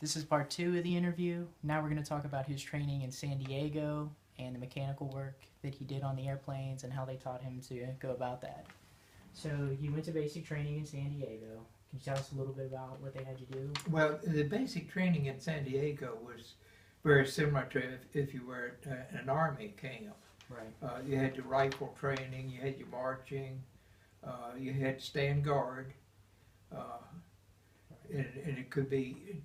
This is part 2 of the interview. Now we're going to talk about his training in San Diego and the mechanical work that he did on the airplanes and how they taught him to go about that. So you went to basic training in San Diego. Can you tell us a little bit about what they had you do? Well, the basic training in San Diego was very similar to if you were at an army camp. Right. You had your rifle training, you had your marching, you had stand guard, and it could be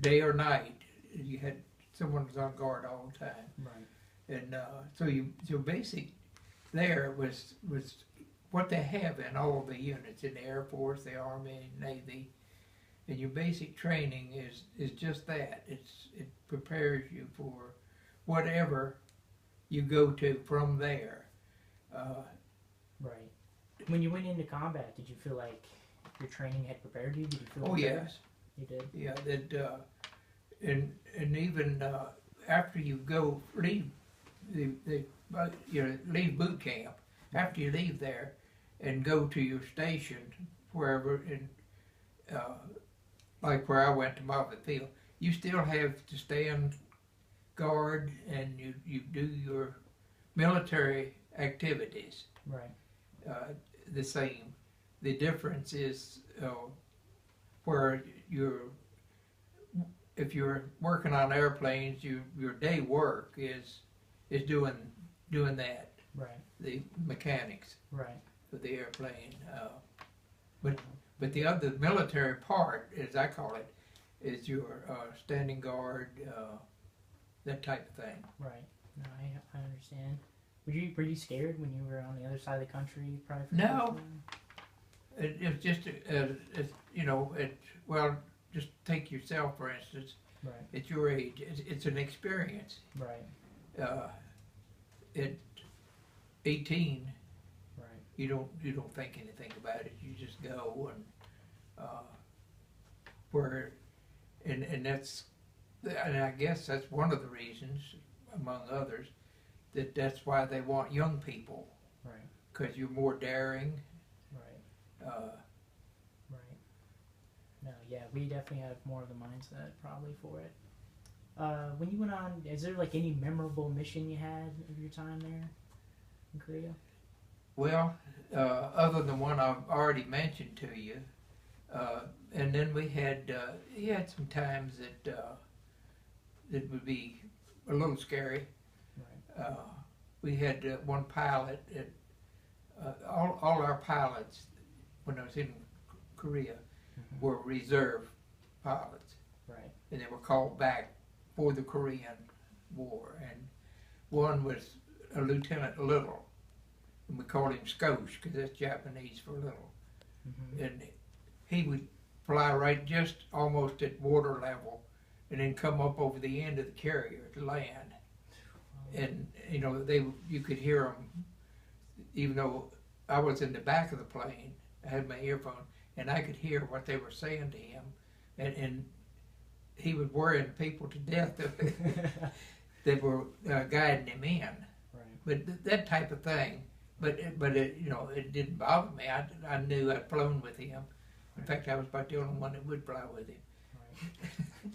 day or night. You had someone was on guard all the time. Right. And so your basic there was what they have in all the units in the Air Force, the Army, Navy. And your basic training is just that. It prepares you for whatever you go to from there. Right. When you went into combat, did you feel like your training had prepared you? Did you feel Oh prepared? yes. You did? Yeah, that and even after you leave leave boot camp, after you leave there and go to your station wherever like where I went to Moffett Field, you still have to stand guard and you do your military activities. Right. The same. The difference is where if you're working on airplanes, your day work is doing that. Right. The mechanics. Right. Of the airplane. But the other military part, as I call it, is your standing guard, that type of thing. Right. No, I understand. Were you scared when you were on the other side of the country? Probably. No. It's just well, just take yourself for instance. Right. At your age, it's an experience. Right. At 18. Right. You don't think anything about it. You just go and I guess that's one of the reasons, among others, that's why they want young people. Right. Because you're more daring. Right. Right. No, yeah, we definitely have more of the mindset probably for it. When you went on, is there like any memorable mission you had of your time there in Korea? Well, other than one I've already mentioned to you, and then we had some times that would be a little scary. Right. We had one pilot. All our pilots, when I was in Korea, were reserve pilots. Right. And they were called back for the Korean War. And one was a Lieutenant Little. And we called him Skosh because that's Japanese for little. And he would fly right just almost at water level and then come up over the end of the carrier to land. And you could hear him, even though I was in the back of the plane. I had my earphone and I could hear what they were saying to him, and he was worrying people to death that were guiding him in. Right. But that type of thing. But it didn't bother me. I knew I'd flown with him. In fact, I was about the only one that would fly with him. Right.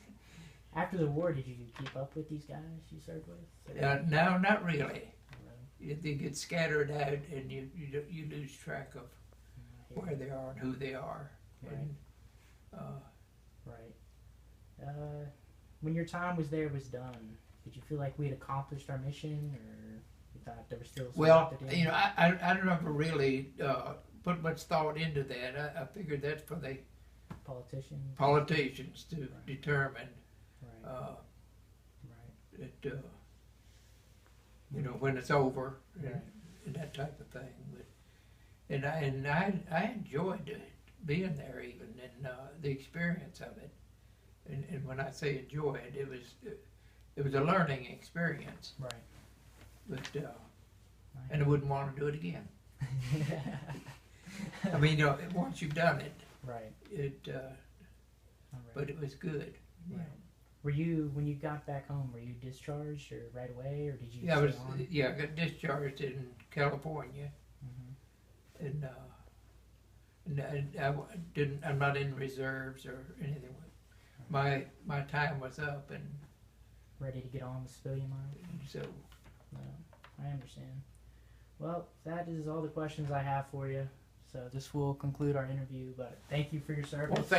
After the war, did you keep up with these guys you served with? No, not really. Right. They get scattered out, and you lose track of where they are and who they are. Right. And, right. When your time was done, did you feel like we had accomplished our mission, or you thought there was still some work to do? I never really put much thought into that. I figured that's for the politicians to Right. determine. Right. That when it's over Right. and that type of thing. But I enjoyed being there even and the experience of it. And when I say enjoyed, it was a learning experience. Right. But and I wouldn't want to do it again. I mean, once you've done it, Right. but it was good. Right. Were you, when you got back home, were you discharged or right away, or did you Yeah, stay on? I got discharged in California, and I'm not in reserves or anything. my time was up, and Ready to get on the civilian line? so No, I understand. Well, that is all the questions I have for you. So this will conclude our interview, but thank you for your service. well, thank